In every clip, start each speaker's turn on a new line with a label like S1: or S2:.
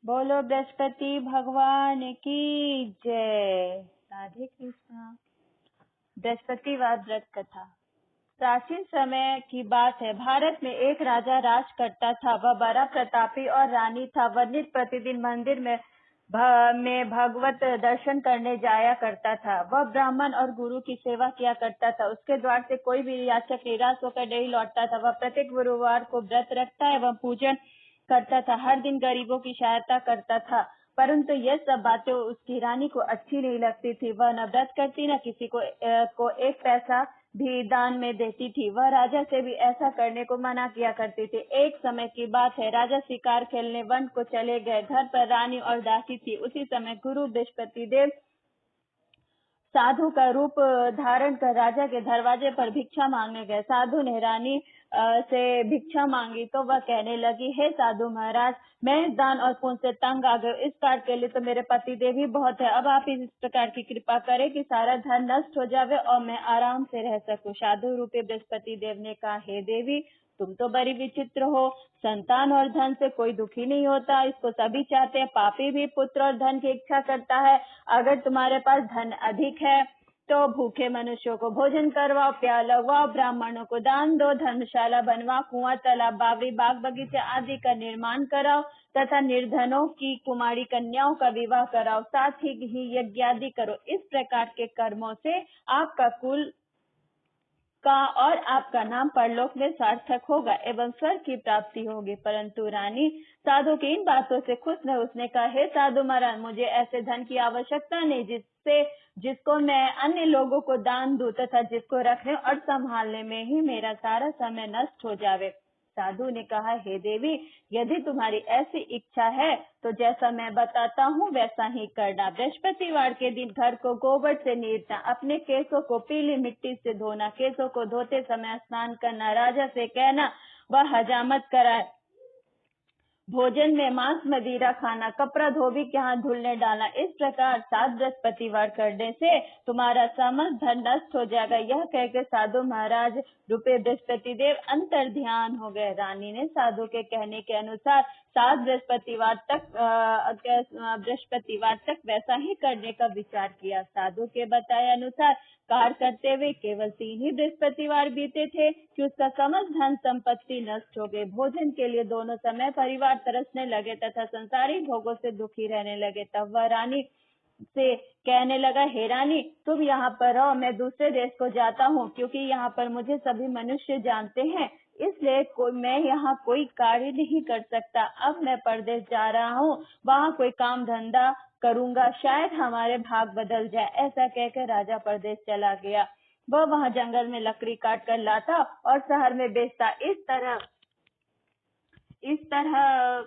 S1: बोलो बृहस्पति भगवान की जय। राधे कृष्णा। बृहस्पतिवार व्रत कथा। प्राचीन समय की बात है। भारत में एक राजा राज करता था। वह बड़ा प्रतापी और रानी था। वह नित्य प्रतिदिन मंदिर में भगवत दर्शन करने जाया करता था। वह ब्राह्मण और गुरु की सेवा किया करता था। उसके द्वार से कोई भी याचक निराश होकर नहीं लौटता था। वह प्रत्येक गुरुवार को व्रत रखता एवं पूजन करता था। हर दिन गरीबों की सहायता करता था। परंतु ये सब बातें उसकी रानी को अच्छी नहीं लगती थी। वह न व्रत करती न किसी को एक पैसा भी दान में देती थी। वह राजा से भी ऐसा करने को मना किया करती थी। एक समय की बात है। राजा शिकार खेलने वन को चले गए। घर पर रानी और दासी थी। उसी समय गुरु बृहस्पति देव साधु का रूप धारण कर राजा के दरवाजे पर भिक्षा मांगने गए। साधु ने रानी से भिक्षा मांगी तो वह कहने लगी, हे साधु महाराज, मैं दान और पुण्य से तंग आ गई। इस कार्य के लिए तो मेरे पति देव ही बहुत है। अब आप इस प्रकार की कृपा करें कि सारा धन नष्ट हो जावे और मैं आराम से रह सकूं। साधु रूपी बृहस्पति देव ने कहा, हे देवी, तुम तो बड़ी विचित्र हो। संतान और धन से कोई दुखी नहीं होता, इसको सभी चाहते हैं। पापी भी पुत्र और धन की इच्छा करता है। अगर तुम्हारे पास धन अधिक है तो भूखे मनुष्यों को भोजन करवाओ, प्यार लगवाओ, ब्राह्मणों को दान दो, धर्मशाला बनवाओ, कुआं, तालाब, बावड़ी, बाग बगीचे आदि का निर्माण कराओ तथा निर्धनों की कुमारी कन्याओं का विवाह कराओ। साथ ही यज्ञ आदि करो। इस प्रकार के कर्मों से आपका कुल का और आपका नाम परलोक में सार्थक होगा एवं स्वर्ग की प्राप्ति होगी। परंतु रानी साधु की इन बातों से खुश न। उसने कहा, हे साधु महाराज, मुझे ऐसे धन की आवश्यकता नहीं जिसको मैं अन्य लोगों को दान दूं तथा जिसको रखने और संभालने में ही मेरा सारा समय नष्ट हो जावे। साधु ने कहा, हे देवी, यदि तुम्हारी ऐसी इच्छा है तो जैसा मैं बताता हूँ वैसा ही करना। बृहस्पतिवार के दिन घर को गोबर से नीरना, अपने केसों को पीली मिट्टी से धोना, केसों को धोते समय स्नान करना, राजा से कहना वह हजामत कराए, भोजन में मांस मदिरा खाना, कपड़ा धोबी के हाथ धुलने डालना। इस प्रकार 7 बृहस्पतिवार करने से तुम्हारा समस्त धन नष्ट हो जाएगा। यह कहकर साधु महाराज रूपे बृहस्पति देव अंतर ध्यान हो गए। रानी ने साधु के कहने के अनुसार 7 बृहस्पतिवार तक वैसा ही करने का विचार किया। साधु के बताए अनुसार कार्य करते हुए केवल 3 ही बृहस्पतिवार बीते थे कि उसका समस्त धन संपत्ति नष्ट हो गई। भोजन के लिए दोनों समय परिवार तरसने लगे तथा संसारिक भोगों से दुखी रहने लगे। तब वह रानी से कहने लगा, हे रानी, तुम यहाँ पर रहो, मैं दूसरे देश को जाता हूँ, क्योंकि यहाँ पर मुझे सभी मनुष्य जानते हैं, इसलिए मैं यहाँ कोई कार्य नहीं कर सकता। अब मैं परदेश जा रहा हूँ, वहाँ कोई काम धंधा करूंगा, शायद हमारे भाग बदल जाए। ऐसा कहकर राजा परदेश चला गया। वह वहाँ जंगल में लकड़ी काट कर लाता और शहर में बेचता। इस तरह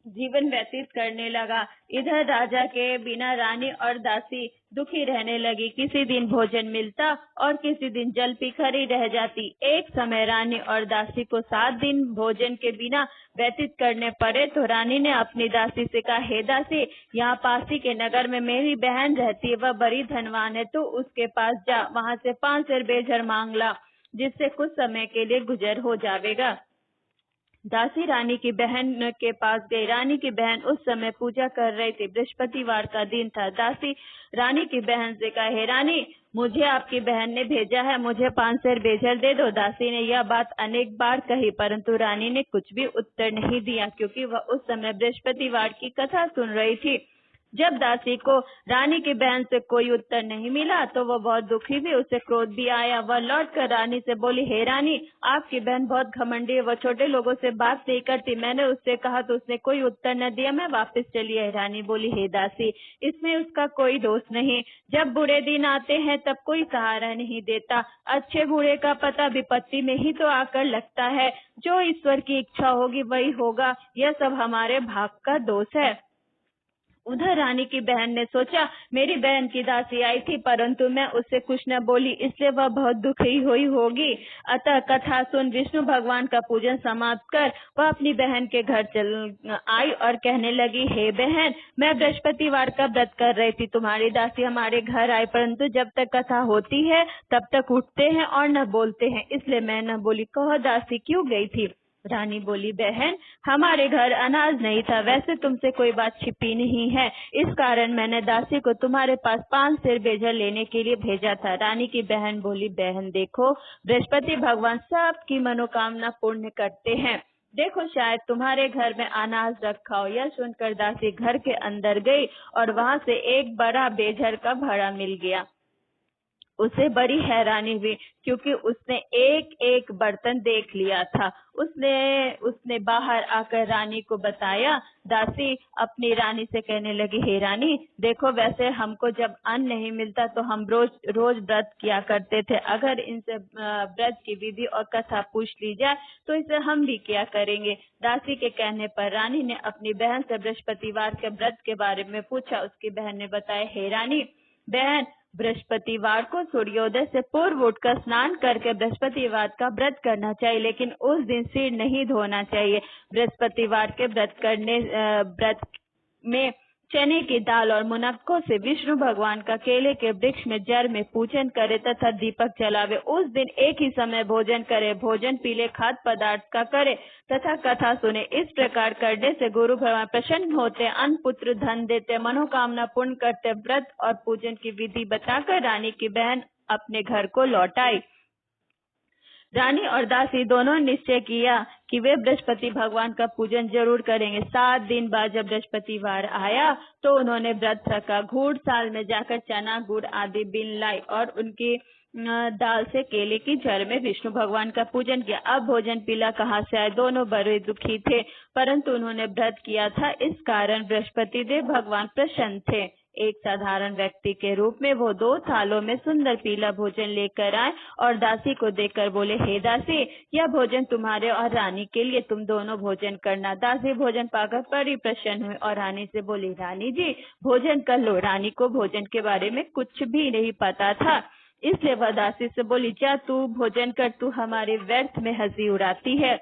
S1: जीवन व्यतीत करने लगा। इधर राजा के बिना रानी और दासी दुखी रहने लगी। किसी दिन भोजन मिलता और किसी दिन जल पी खरी रह जाती। एक समय रानी और दासी को 7 दिन भोजन के बिना व्यतीत करने पड़े तो रानी ने अपनी दासी से कहा, हे दासी, यहाँ पासी के नगर में मेरी बहन रहती है, वह बड़ी धनवान है, तो उसके पास जा, वहाँ से 5 सेर बेझर मांग ला, जिससे कुछ समय के लिए गुजर हो जाएगा। दासी रानी की बहन के पास गई। रानी की बहन उस समय पूजा कर रही थी। बृहस्पतिवार का दिन था। दासी रानी की बहन से कहा, हे रानी, मुझे आपकी बहन ने भेजा है, मुझे 5 सेर बेझर दे दो। दासी ने यह बात अनेक बार कही, परंतु रानी ने कुछ भी उत्तर नहीं दिया, क्योंकि वह उस समय बृहस्पतिवार की कथा सुन रही थी। जब दासी को रानी की बहन से कोई उत्तर नहीं मिला तो वह बहुत दुखी हुई। उसे क्रोध भी आया। वह लौटकर रानी से बोली, हे रानी, आपकी बहन बहुत घमंडी है, वह छोटे लोगों से बात नहीं करती। मैंने उससे कहा तो उसने कोई उत्तर न दिया, मैं वापस चली आई। रानी बोली, हे दासी, इसमें उसका कोई दोष नहीं। जब बुरे दिन आते हैं तब कोई सहारा नहीं देता। अच्छे बुरे का पता विपत्ति में ही तो आकर लगता है। जो ईश्वर की इच्छा होगी वही होगा, यह सब हमारे भाग का दोष है। उधर रानी की बहन ने सोचा, मेरी बहन की दासी आई थी, परंतु मैं उससे कुछ न बोली, इसलिए वह बहुत दुखी हुई होगी। अतः कथा सुन विष्णु भगवान का पूजन समाप्त कर वह अपनी बहन के घर चल आई और कहने लगी, हे बहन, मैं बृहस्पतिवार का व्रत कर रही थी, तुम्हारी दासी हमारे घर आई, परंतु जब तक कथा होती है तब तक उठते हैं और न बोलते हैं, इसलिए मैं न बोली। कहो दासी क्यों गई थी? रानी बोली, बहन हमारे घर अनाज नहीं था, वैसे तुमसे कोई बात छिपी नहीं है, इस कारण मैंने दासी को तुम्हारे पास 5 सेर बेजा लेने के लिए भेजा था। रानी की बहन बोली, बहन देखो, बृहस्पति भगवान सबकी मनोकामना पूर्ण करते हैं, देखो शायद तुम्हारे घर में अनाज रखा हो। यह सुनकर दासी घर के अंदर गई और वहां से एक बड़ा बेझर का घड़ा मिल गया। उसे बड़ी हैरानी हुई क्योंकि उसने एक एक बर्तन देख लिया था। उसने बाहर आकर रानी को बताया। दासी अपनी रानी से कहने लगी, हे रानी देखो, वैसे हमको जब अन्न नहीं मिलता तो हम रोज रोज व्रत किया करते थे, अगर इनसे व्रत की विधि और कथा पूछ ली जाए तो इसे हम भी किया करेंगे। दासी के कहने पर रानी ने अपनी बहन से बृहस्पतिवार के व्रत के बारे में पूछा। उसकी बहन ने बताया, हे रानी बहन, बृहस्पतिवार को सूर्योदय से पूर्व उठकर स्नान करके बृहस्पतिवार का व्रत करना चाहिए, लेकिन उस दिन सिर नहीं धोना चाहिए। बृहस्पतिवार के व्रत में चने की दाल और मुनक्कों से विष्णु भगवान का केले के वृक्ष में जड़ में पूजन करे तथा दीपक जलावे। उस दिन एक ही समय भोजन करे, भोजन पीले खाद्य पदार्थ का करे तथा कथा सुने। इस प्रकार करने से गुरु भगवान प्रसन्न होते, अन्न पुत्र धन देते, मनोकामना पूर्ण करते। व्रत और पूजन की विधि बताकर रानी की बहन अपने घर को लौट आई। रानी और दासी दोनों निश्चय किया कि वे बृहस्पति भगवान का पूजन जरूर करेंगे। 7 दिन बाद जब बृहस्पतिवार आया तो उन्होंने व्रत रखा। घूड़साल में जाकर चना गुड़ आदि बीन लाई और उनकी दाल से केले की जड़ में विष्णु भगवान का पूजन किया। अब भोजन पीला कहाँ से आए? दोनों बड़े दुखी थे, परंतु उन्होंने व्रत किया था, इस कारण बृहस्पति देव भगवान प्रसन्न थे। एक साधारण व्यक्ति के रूप में वो 2 थालों में सुंदर पीला भोजन लेकर आए और दासी को देकर बोले, हे दासी, यह भोजन तुम्हारे और रानी के लिए, तुम दोनों भोजन करना। दासी भोजन पाकर बड़ी प्रसन्न हुई और रानी से बोली, रानी जी भोजन कर लो। रानी को भोजन के बारे में कुछ भी नहीं पता था, इसलिए वह दासी से बोली, जा तू भोजन कर, तू हमारे व्यर्थ में हंसी उड़ाती है।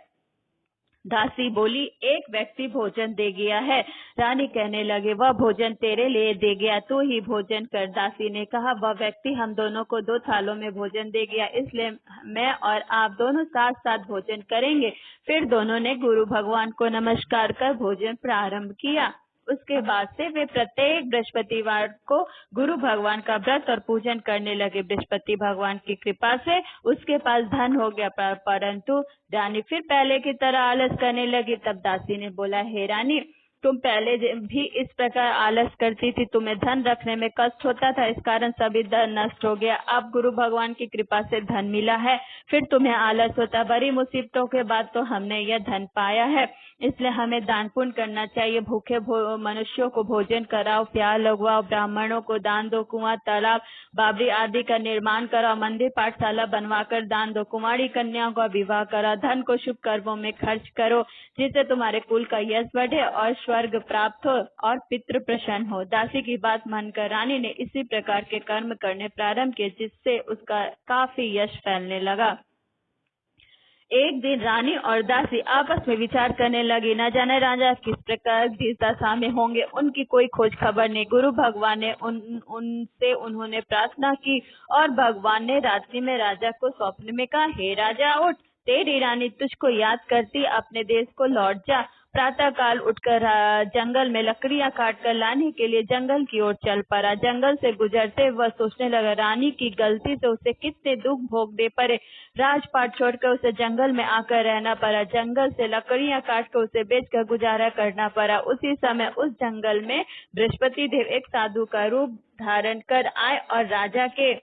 S1: दासी बोली, एक व्यक्ति भोजन दे गया है। रानी कहने लगे, वह भोजन तेरे लिए दे गया, तू ही भोजन कर। दासी ने कहा, वह व्यक्ति हम दोनों को 2 थालों में भोजन दे गया, इसलिए मैं और आप दोनों साथ साथ भोजन करेंगे। फिर दोनों ने गुरु भगवान को नमस्कार कर भोजन प्रारंभ किया। उसके बाद से वे प्रत्येक बृहस्पतिवार को गुरु भगवान का व्रत और पूजन करने लगे। बृहस्पति भगवान की कृपा से उसके पास धन हो गया, परंतु रानी फिर पहले की तरह आलस करने लगी। तब दासी ने बोला, हे रानी, तुम पहले भी इस प्रकार आलस करती थी, तुम्हें धन रखने में कष्ट होता था, इस कारण सभी धन नष्ट हो गया। अब गुरु भगवान की कृपा से धन मिला है, फिर तुम्हें आलस होता। बड़ी मुसीबतों के बाद तो हमने यह धन पाया है, इसलिए हमें दान पुण्य करना चाहिए। भूखे मनुष्यों को भोजन कराओ, प्यार लगवाओ, ब्राह्मणों को दान दो, कुआं तालाब बावड़ी आदि का निर्माण कराओ, मंदिर पाठशाला बनवाकर दान दो, कुमारी कन्याओं का विवाह कराओ, धन को शुभ कर्मों में खर्च करो, जिससे तुम्हारे कुल का यश बढ़े और स्वर्ग प्राप्त हो और पितृ प्रसन्न हो। दासी की बात मानकर रानी ने इसी प्रकार के कर्म करने प्रारंभ किए, जिससे उसका काफी यश फैलने लगा। एक दिन रानी और दासी आपस में विचार करने लगी, न जाने राजा किस प्रकार जिस दशा में होंगे, उनकी कोई खोज खबर नहीं। गुरु भगवान ने उनसे उन्होंने प्रार्थना की और भगवान ने रात्रि में राजा को स्वप्न में कहा, हे राजा उठ, तेरी रानी तुझको याद करती, अपने देश को लौट जा। प्रातः काल उठकर जंगल में लकड़ियां काट कर लाने के लिए जंगल की ओर चल पड़ा। जंगल से गुजरते वह सोचने लगा, रानी की गलती से उसे कितने दुख भोगने पड़े। राजपाट छोड़कर उसे जंगल में आकर रहना पड़ा, जंगल से लकड़ियां काट कर उसे बेचकर गुजारा करना पड़ा। उसी समय उस जंगल में बृहस्पति देव एक साधु का रूप धारण कर आए और राजा के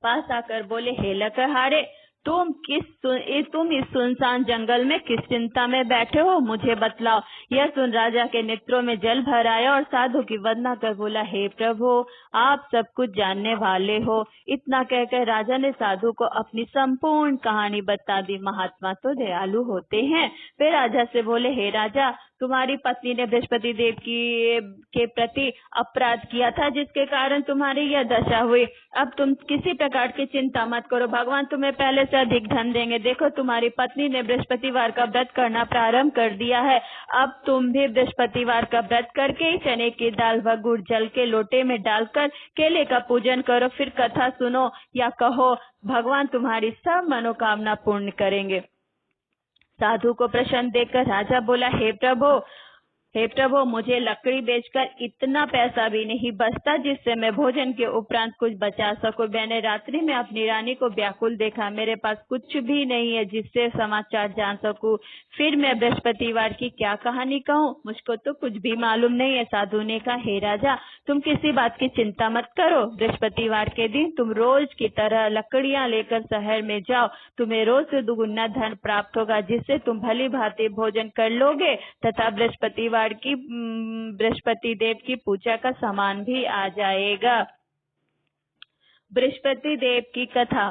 S1: पास आकर बोले, हे लकड़हारे, तुम इस सुनसान जंगल में किस चिंता में बैठे हो, मुझे बतलाओ। यह सुन राजा के नेत्रों में जल भर आया और साधु की वंदना कर बोला, हे प्रभु, आप सब कुछ जानने वाले हो। इतना कहकर राजा ने साधु को अपनी संपूर्ण कहानी बता दी। महात्मा तो दयालु होते हैं। वे राजा से बोले, हे राजा, तुम्हारी पत्नी ने बृहस्पति देव के प्रति अपराध किया था, जिसके कारण तुम्हारी यह दशा हुई। अब तुम किसी प्रकार की चिंता मत करो, भगवान तुम्हें पहले से अधिक धन देंगे। देखो, तुम्हारी पत्नी ने बृहस्पतिवार का व्रत करना प्रारंभ कर दिया है। अब तुम भी बृहस्पतिवार का व्रत करके चने की दाल व गुड़ जल के लोटे में डालकर केले का पूजन करो, फिर कथा सुनो या कहो, भगवान तुम्हारी सब मनोकामना पूर्ण करेंगे। साधु को प्रश्न देखकर राजा बोला, हे प्रभु, मुझे लकड़ी बेचकर इतना पैसा भी नहीं बचता जिससे मैं भोजन के उपरांत कुछ बचा सकूं। मैंने रात्रि में अपनी रानी को व्याकुल देखा, मेरे पास कुछ भी नहीं है जिससे समाचार जान सकूं। फिर मैं बृहस्पतिवार की क्या कहानी कहूं? मुझको तो कुछ भी मालूम नहीं है। साधु ने कहा, हे राजा, तुम किसी बात की चिंता मत करो। बृहस्पतिवार के दिन तुम रोज की तरह लकड़ियां लेकर शहर में जाओ, तुम्हें रोज से दुगुना धन प्राप्त होगा जिससे तुम भली भांति भोजन कर लोगे तथा बृहस्पति देव की पूजा का सामान भी आ जाएगा। बृहस्पति देव की कथा।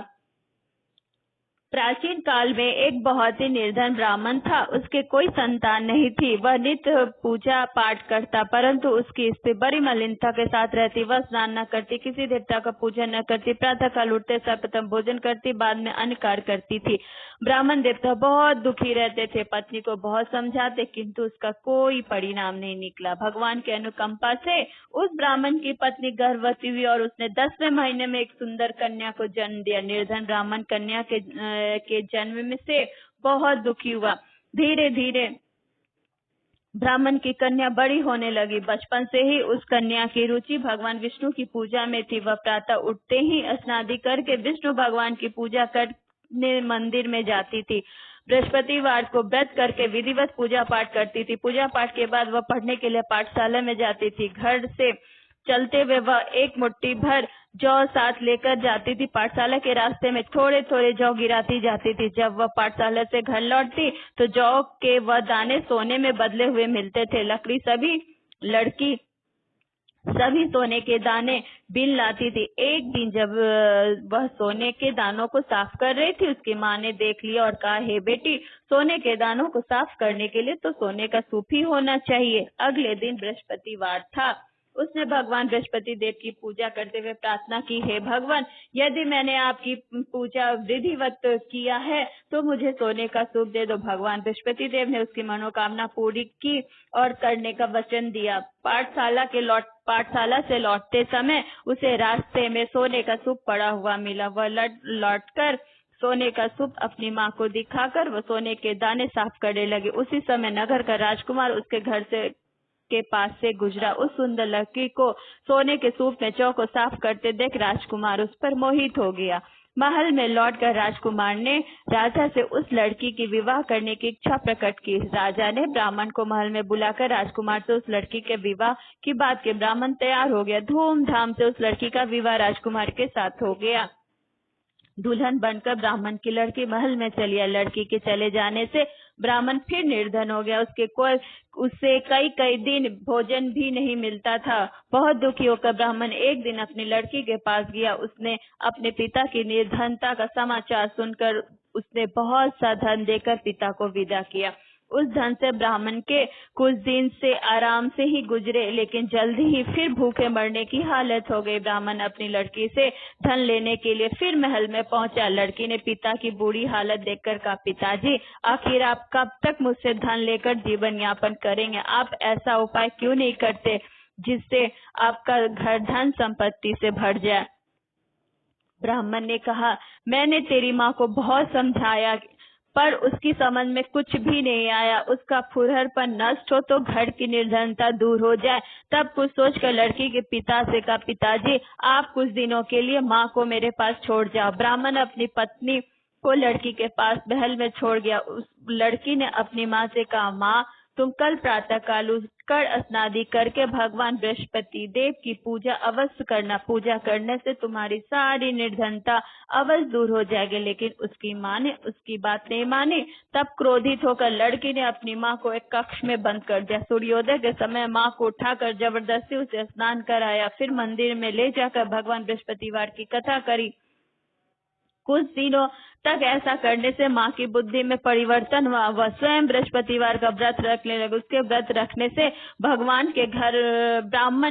S1: प्राचीन काल में एक बहुत ही निर्धन ब्राह्मण था। उसके कोई संतान नहीं थी। वह नित्य पूजा पाठ करता, परंतु उसकी स्त्री बड़ी मलिनता के साथ रहती। वह स्नान न करती, किसी देवता का पूजन न करती, प्रातः काल उठते सर्वप्रथम भोजन करती, बाद में अन्य कार्य करती थी। ब्राह्मण देवता बहुत दुखी रहते थे। पत्नी को बहुत समझाते, किंतु उसका कोई परिणाम नहीं निकला। भगवान के अनुकंपा से उस ब्राह्मण की पत्नी गर्भवती हुई और उसने 10वें महीने में एक सुंदर कन्या को जन्म दिया। निर्धन ब्राह्मण कन्या के जन्म में से बहुत दुखी हुआ। धीरे धीरे ब्राह्मण की कन्या बड़ी होने लगी। बचपन से ही उस कन्या की रुचि भगवान विष्णु की पूजा में थी। वह प्रातः उठते ही स्नान करके विष्णु भगवान की पूजा करने मंदिर में जाती थी। बृहस्पतिवार को व्रत करके विधिवत पूजा पाठ करती थी। पूजा पाठ के बाद वह पढ़ने के लिए पाठशाला में जाती थी। घर से चलते हुए वह एक मुट्ठी भर जौ साथ लेकर जाती थी। पाठशाला के रास्ते में थोड़े थोड़े जौ गिराती जाती थी। जब वह पाठशाला से घर लौटती तो जौ के वह दाने सोने में बदले हुए मिलते थे। लड़की सभी सोने के दाने बिन लाती थी। एक दिन जब वह सोने के दानों को साफ कर रही थी, उसकी माँ ने देख लिया और कहा, हे बेटी, सोने के दानों को साफ करने के लिए तो सोने का सूप ही होना चाहिए। अगले दिन बृहस्पतिवार था। उसने भगवान बृहस्पति देव की पूजा करते हुए प्रार्थना की, हे भगवान, यदि मैंने आपकी पूजा विधिवत किया है तो मुझे सोने का सूप दे दो। भगवान बृहस्पति देव ने उसकी मनोकामना पूरी की और करने का वचन दिया। पाठशाला से लौटते समय उसे रास्ते में सोने का सूप पड़ा हुआ मिला। वह लौटकर सोने का सूप अपनी माँ को दिखाकर वह सोने के दाने साफ करने लगी। उसी समय नगर का राजकुमार उसके घर के पास से गुजरा। उस सुंदर लड़की को सोने के सूप में जौ को साफ करते देख राजकुमार उस पर मोहित हो गया। महल में लौटकर राजकुमार ने राजा से उस लड़की की विवाह करने की इच्छा प्रकट की। राजा ने ब्राह्मण को महल में बुलाकर राजकुमार से उस लड़की के विवाह की बात की। ब्राह्मण तैयार हो गया। धूमधाम से उस लड़की का विवाह राजकुमार के साथ हो गया। दुल्हन बनकर ब्राह्मण की लड़की महल में चली आई। लड़की के चले जाने से ब्राह्मण फिर निर्धन हो गया। उससे कई दिन भोजन भी नहीं मिलता था। बहुत दुखी होकर ब्राह्मण एक दिन अपनी लड़की के पास गया। उसने अपने पिता की निर्धनता का समाचार सुनकर उसने बहुत सा धन देकर पिता को विदा किया। उस धन से ब्राह्मण के कुछ दिन से आराम से ही गुजरे, लेकिन जल्दी ही फिर भूखे मरने की हालत हो गई। ब्राह्मण अपनी लड़की से धन लेने के लिए फिर महल में पहुंचा। लड़की ने पिता की बुरी हालत देखकर कहा, पिताजी, आखिर आप कब तक मुझसे धन लेकर जीवन यापन करेंगे? आप ऐसा उपाय क्यों नहीं करते जिससे आपका घर धन संपत्ति से भर जाए? ब्राह्मण ने कहा, मैंने तेरी माँ को बहुत समझाया पर उसकी समझ में कुछ भी नहीं आया। उसका फुरहरपन नष्ट हो तो घर की निर्धनता दूर हो जाए। तब कुछ सोचकर लड़की के पिता से कहा, पिताजी, आप कुछ दिनों के लिए माँ को मेरे पास छोड़ जाओ। ब्राह्मण अपनी पत्नी को लड़की के पास महल में छोड़ गया। उस लड़की ने अपनी माँ से कहा, माँ, तुम कल प्रातः काल उठकर स्नादि करके भगवान बृहस्पति देव की पूजा अवश्य करना। पूजा करने से तुम्हारी सारी निर्धनता अवश्य दूर हो जाएगी। लेकिन उसकी माँ ने उसकी बात नहीं मानी। तब क्रोधित होकर लड़की ने अपनी माँ को एक कक्ष में बंद कर दिया। सूर्योदय के समय माँ को उठाकर जबरदस्ती उसे स्नान कराया। फिर मंदिर में ले जाकर भगवान बृहस्पतिवार की कथा करी। कुछ दिनों तक ऐसा करने से माँ की बुद्धि में परिवर्तन हुआ। वह स्वयं बृहस्पतिवार का व्रत रखने लगी। उसके व्रत रखने से ब्राह्मण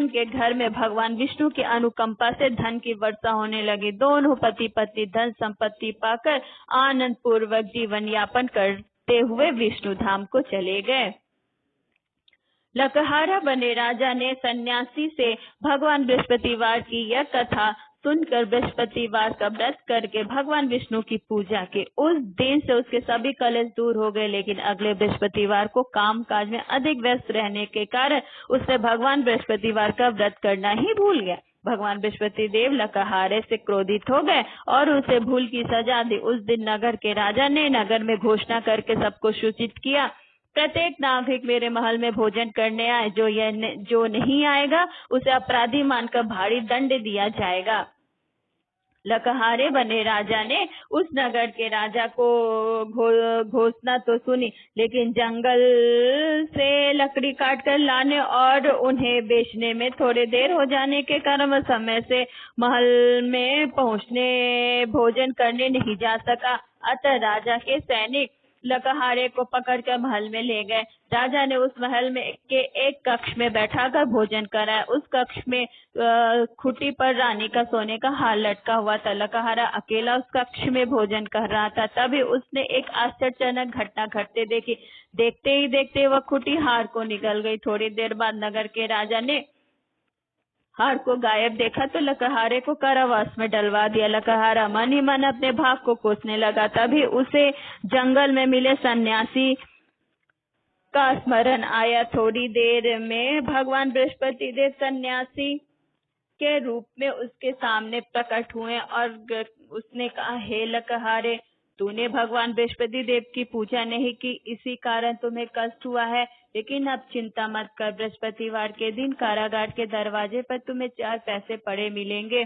S1: के घर में भगवान विष्णु की अनुकंपा से धन की वर्षा होने लगी। दोनों पति पत्नी धन संपत्ति पाकर आनंद पूर्वक जीवन यापन करते हुए विष्णु धाम को चले गए। लकहारा बने राजा ने सन्यासी से भगवान बृहस्पतिवार की यह कथा सुनकर बृहस्पतिवार का व्रत करके भगवान विष्णु की पूजा की। उस दिन से उसके सभी कलेश दूर हो गए, लेकिन अगले बृहस्पतिवार को काम काज में अधिक व्यस्त रहने के कारण उसने भगवान बृहस्पतिवार का व्रत करना ही भूल गया। भगवान बृहस्पति देव लकहारे से क्रोधित हो गए और उसे भूल की सजा दी। उस दिन नगर के राजा ने नगर में घोषणा करके सबको सूचित किया, प्रत्येक नागरिक मेरे महल में भोजन करने आए, जो नहीं आएगा उसे अपराधी मानकर भारी दंड दिया जाएगा। लकहारे बने राजा ने उस नगर के राजा को घोषणा तो सुनी, लेकिन जंगल से लकड़ी काट कर लाने और उन्हें बेचने में थोड़ी देर हो जाने के कारण वह समय से महल में पहुंचने भोजन करने नहीं जा सका। अतः राजा के सैनिक लकहारे को पकड़कर महल में ले गए। राजा ने उस महल में के एक कक्ष में बैठाकर भोजन कराया। उस कक्ष में खुटी पर रानी का सोने का हार लटका हुआ था। लकहारा अकेला उस कक्ष में भोजन कर रहा था। तभी उसने एक आश्चर्यजनक घटना घटते देखी। देखते ही देखते वह खुटी हार को निकल गई। थोड़ी देर बाद नगर के राजा ने हार को गायब देखा तो लकहारे को कारावास में डलवा दिया। लकहारा मन ही मन अपने भाग को कोसने लगा। तभी उसे जंगल में मिले सन्यासी का स्मरण आया। थोड़ी देर में भगवान बृहस्पति देव सन्यासी के रूप में उसके सामने प्रकट हुए और उसने कहा, हे लकहारे, तूने भगवान बृहस्पति देव की पूजा नहीं की, इसी कारण तुम्हें कष्ट हुआ है। लेकिन अब चिंता मत कर, बृहस्पतिवार के दिन कारागार के दरवाजे पर तुम्हें 4 पैसे पड़े मिलेंगे।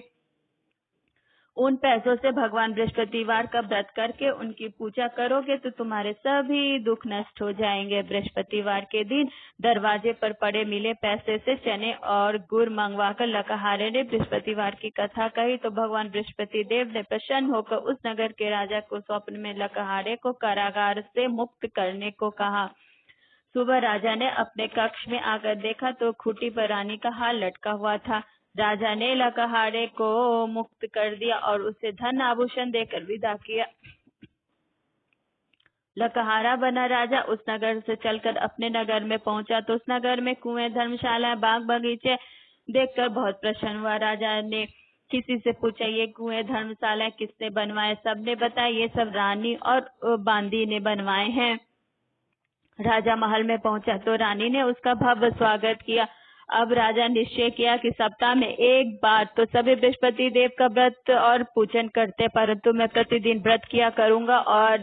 S1: उन पैसों से भगवान बृहस्पतिवार का व्रत करके उनकी पूजा करोगे तो तुम्हारे सभी दुख नष्ट हो जाएंगे। बृहस्पतिवार के दिन दरवाजे पर पड़े मिले पैसे से चने और गुड़ मंगवाकर लकहारे ने बृहस्पतिवार की कथा कही तो भगवान बृहस्पति देव ने प्रसन्न होकर उस नगर के राजा को स्वप्न में लकहारे को कारागार से मुक्त करने को कहा। सुबह राजा ने अपने कक्ष में आकर देखा तो खूंटी पर रानी का हार लटका हुआ था। राजा ने लकहारे को मुक्त कर दिया और उसे धन आभूषण देकर विदा किया। लकहारा बना राजा उस नगर से चलकर अपने नगर में पहुंचा तो उस नगर में कुएं, धर्मशाला, बाग बगीचे देखकर बहुत प्रसन्न हुआ। राजा ने किसी से पूछा, ये कुएं, धर्मशाला किसने बनवाए? सबने बताया, ये सब रानी और बांदी ने बनवाए हैं। राजा महल में पहुंचा तो रानी ने उसका भव्य स्वागत किया। अब राजा निश्चय किया कि सप्ताह में एक बार तो सभी बृहस्पति देव का व्रत और पूजन करते, परंतु मैं प्रतिदिन व्रत किया करूंगा और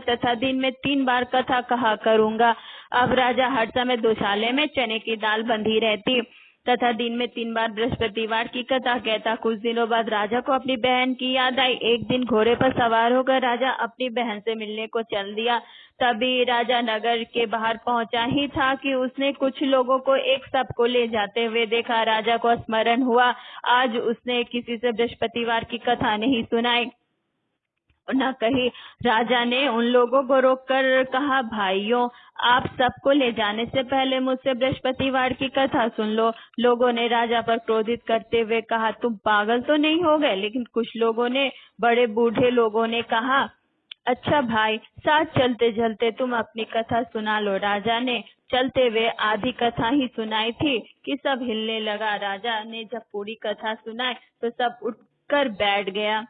S1: तथा दिन में 3 बार कथा कहा करूंगा। अब राजा हर समय दुशाले में चने की दाल बंधी रहती तथा दिन में 3 बार बृहस्पतिवार की कथा कहता। कुछ दिनों बाद राजा को अपनी बहन की याद आई। एक दिन घोड़े पर सवार होकर राजा अपनी बहन से मिलने को चल दिया। तभी राजा नगर के बाहर पहुंचा ही था कि उसने कुछ लोगों को एक सबको ले जाते हुए देखा। राजा को स्मरण हुआ, आज उसने किसी से बृहस्पतिवार की कथा नहीं सुनाई न कही। राजा ने उन लोगों को रोककर कहा, भाइयों, आप सबको ले जाने से पहले मुझसे बृहस्पतिवार की कथा सुन लो। लोगों ने राजा पर क्रोधित करते हुए कहा, तुम पागल तो नहीं हो गए? लेकिन कुछ लोगों ने, बड़े बूढ़े लोगों ने कहा, अच्छा भाई, साथ चलते चलते तुम अपनी कथा सुना लो। राजा ने चलते हुए आधी कथा ही सुनाई थी कि सब हिलने लगा। राजा ने जब पूरी कथा सुनाई तो सब उठकर बैठ गया।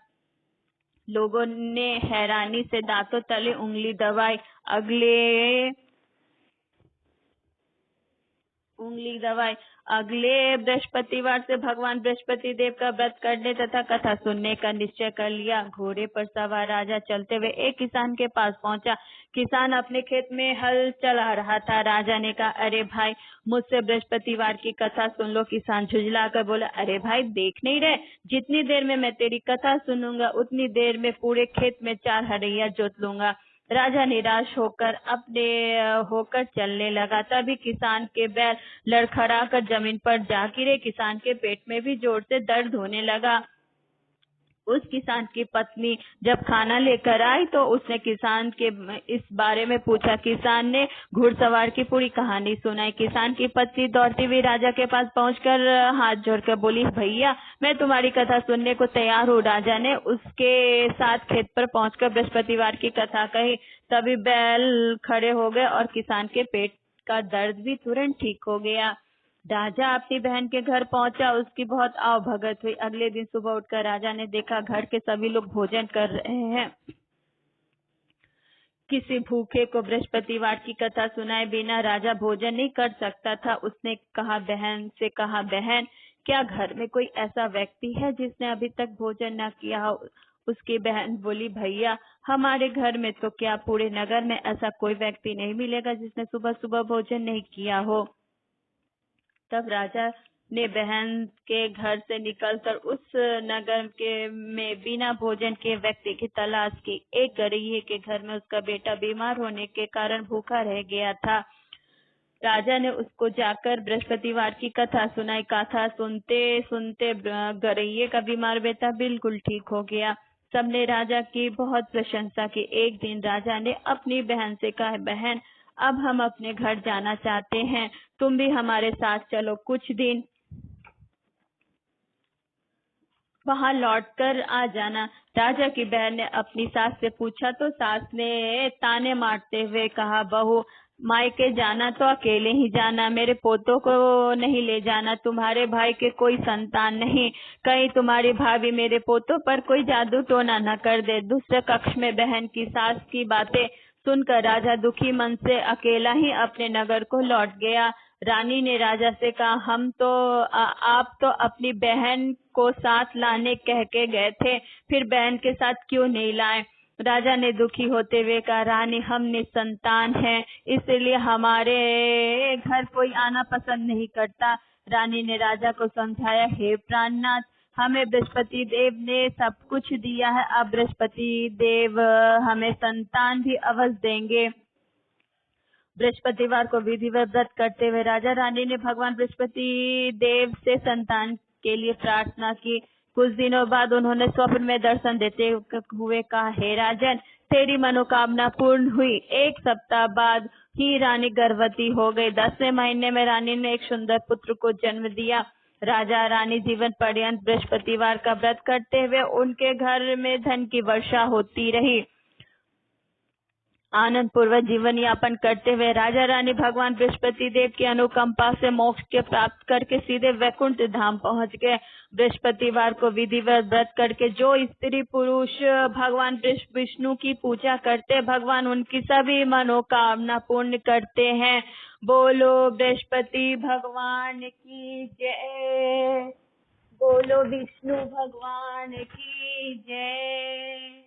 S1: लोगों ने हैरानी से दांतों तले उंगली दबाई। अगले बृहस्पतिवार से भगवान बृहस्पति देव का व्रत करने तथा कथा सुनने का निश्चय कर लिया। घोड़े पर सवार राजा चलते हुए एक किसान के पास पहुंचा। किसान अपने खेत में हल चला रहा था। राजा ने कहा, अरे भाई, मुझसे बृहस्पतिवार की कथा सुन लो। किसान झुंझला कर बोला, अरे भाई, देख नहीं रहे, जितनी देर में मैं तेरी कथा सुनूंगा उतनी देर में पूरे खेत में 4 हरैया जोत लूंगा। राजा निराश होकर चलने लगा। तभी किसान के बैल लड़खड़ा कर जमीन पर जा गिरे। किसान के पेट में भी जोर से दर्द होने लगा। उस किसान की पत्नी जब खाना लेकर आई तो उसने किसान के इस बारे में पूछा। किसान ने घुड़सवार की पूरी कहानी सुनाई। किसान की पत्नी दौड़ती हुई राजा के पास पहुंचकर हाथ जोड़कर बोली, भैया, मैं तुम्हारी कथा सुनने को तैयार हूँ। राजा ने उसके साथ खेत पर पहुंचकर बृहस्पतिवार की कथा कही। तभी बैल खड़े हो गए और किसान के पेट का दर्द भी तुरंत ठीक हो गया। राजा अपनी बहन के घर पहुंचा, उसकी बहुत आवभगत हुई। अगले दिन सुबह उठकर राजा ने देखा घर के सभी लोग भोजन कर रहे हैं। किसी भूखे को बृहस्पतिवार की कथा सुनाए बिना राजा भोजन नहीं कर सकता था। उसने कहा, बहन, क्या घर में कोई ऐसा व्यक्ति है जिसने अभी तक भोजन न किया हो? उसकी बहन बोली, भैया, हमारे घर में तो क्या, पूरे नगर में ऐसा कोई व्यक्ति नहीं मिलेगा जिसने सुबह सुबह भोजन नहीं किया हो। तब राजा ने बहन के घर से निकलकर उस नगर में बिना भोजन के व्यक्ति की तलाश की। एक गरीब के घर में उसका बेटा बीमार होने के कारण भूखा रह गया था। राजा ने उसको जाकर बृहस्पतिवार की कथा सुनाई। कथा सुनते सुनते गरैये का बीमार बेटा बिल्कुल ठीक हो गया। सबने राजा की बहुत प्रशंसा की। एक दिन राजा ने अपनी बहन से कहा, बहन, अब हम अपने घर जाना चाहते हैं, तुम भी हमारे साथ चलो, कुछ दिन वहां लौटकर आ जाना। राजा की बहन ने अपनी सास से पूछा तो सास ने ताने मारते हुए कहा, बहू, मायके जाना तो अकेले ही जाना, मेरे पोतों को नहीं ले जाना। तुम्हारे भाई के कोई संतान नहीं, कहीं तुम्हारी भाभी मेरे पोतों पर कोई जादू टोना न कर दे। दूसरे कक्ष में बहन की सास की बातें सुनकर राजा दुखी मन से अकेला ही अपने नगर को लौट गया। रानी ने राजा से कहा, आप तो अपनी बहन को साथ लाने कह के गए थे, फिर बहन के साथ क्यों नहीं लाए? राजा ने दुखी होते हुए कहा, रानी, हम निसंतान हैं, इसलिए हमारे घर कोई आना पसंद नहीं करता। रानी ने राजा को समझाया, हे प्राणनाथ, हमें बृहस्पति देव ने सब कुछ दिया है, अब बृहस्पति देव हमें संतान भी अवश्य देंगे। बृहस्पतिवार को विधिवत व्रत करते हुए राजा रानी ने भगवान बृहस्पति देव से संतान के लिए प्रार्थना की। कुछ दिनों बाद उन्होंने स्वप्न में दर्शन देते हुए कहा, हे राजन, तेरी मनोकामना पूर्ण हुई। एक सप्ताह बाद ही रानी गर्भवती हो गई। 10वें महीने में रानी ने एक सुंदर पुत्र को जन्म दिया। राजा रानी जीवन पर्यंत बृहस्पतिवार का व्रत करते हुए उनके घर में धन की वर्षा होती रही। आनंद पूर्वक जीवन यापन करते हुए राजा रानी भगवान बृहस्पति देव की अनुकंपा से मोक्ष के प्राप्त करके सीधे वैकुंठ धाम पहुंच गए। बृहस्पतिवार को विधिवत व्रत करके जो स्त्री पुरुष भगवान विष्णु की पूजा करते, भगवान उनकी सभी मनोकामना पूर्ण करते हैं। बोलो बृहस्पति भगवान की जय, बोलो विष्णु भगवान की जय,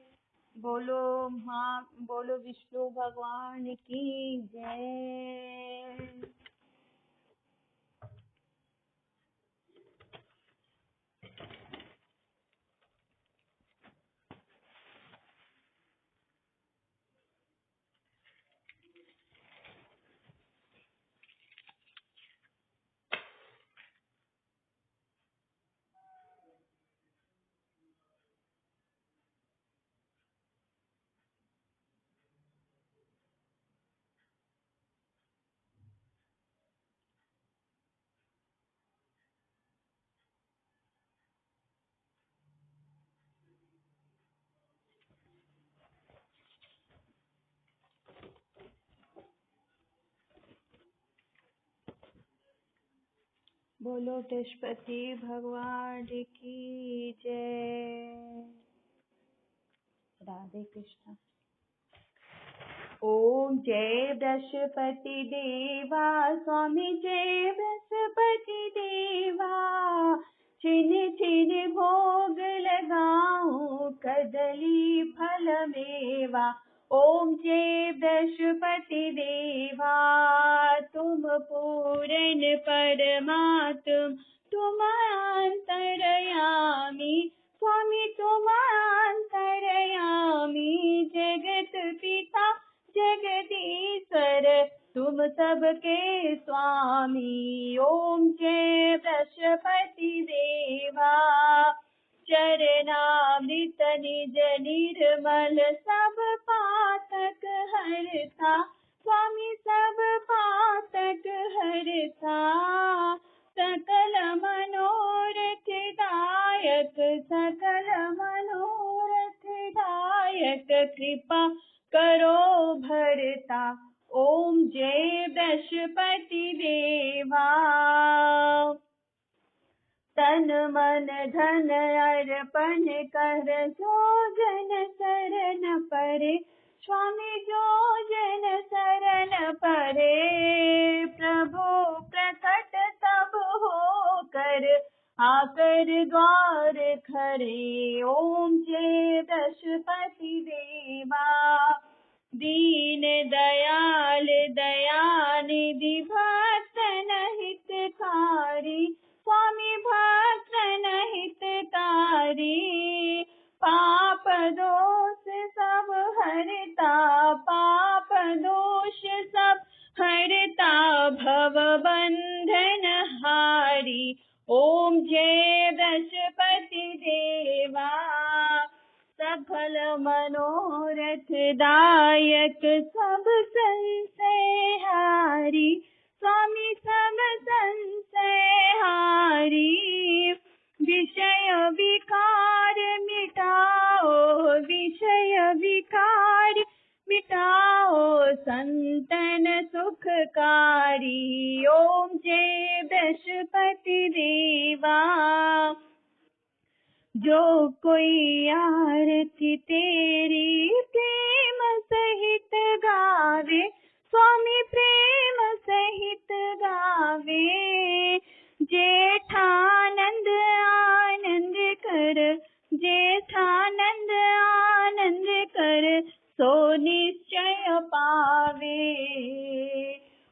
S1: बोलो विष्णु भगवान की जय। बोलो बृहस्पति भगवान की जय। राधे कृष्ण। ओम जय बृहस्पति देवा, स्वामी जय बृहस्पति देवा, छिन छिन भोग लगाऊं कदली फल मेवा। ओम जय बृहस्पति देवा, तुम पूर्ण परमात्म, तुम अंतर्यामी, स्वामी तुम अंतर्यामी, जगत पिता जगदीश्वर, तुम सबके स्वामी। ओम जय बृहस्पति देवा, चरणामृत निज निर्मल, सब पातक हरता, स्वामी सब पातक हरता। सकल मनोरथ दायक, सकल मनोरथ दायक, कृपा करो भरता। ओम जय बृहस्पति देवा। तन मन धन अर्पण कर जो जन शरण परे, स्वामी जो जन शरण परे। प्रभु प्रकट तब हो कर आकर द्वार खड़े, ओम जय दशपति देवा। दीन दयाल दयानिधि भक्तन हितकारी, स्वामी भक्तन हितकारी। पाप दोष सब हरता, पाप दोष सब हरता, भव बंधन हारी, ओम जय दशपति देवा। सफल मनोरथ दायक सब संशय हारी, स्वामी सब संशय हारी। विषय विकार मिटाओ, विषय विकार मिटाओ, संतन सुखकारी, ओम जय दशपति देवा। जो कोई आरती तेरी प्रेम सहित गावे, स्वामी प्रेम सहित गावे। जेठानंद आनंद कर, जेठानंद आनंद कर, सो निश्चय पावे,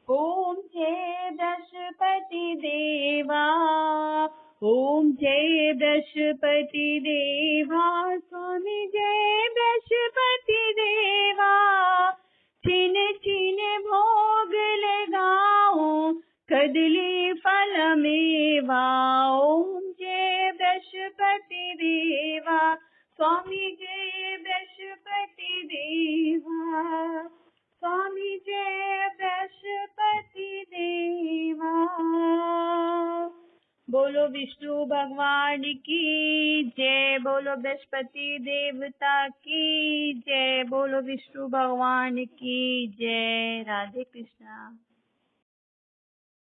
S1: ओम जय दशपति देवा। ओम जय दशपति देवा, स्वामी जय दशपति देवा। छिन छिन भोग लगाओ, कदली फल मेवा, ओम जय दशपति देवा, स्वामी जय दशपति देवा, स्वामी जय दशपति देवा। बोलो विष्णु भगवान की जय, बोलो बृहस्पति देवता की जय, बोलो विष्णु भगवान की जय। राधे कृष्णा।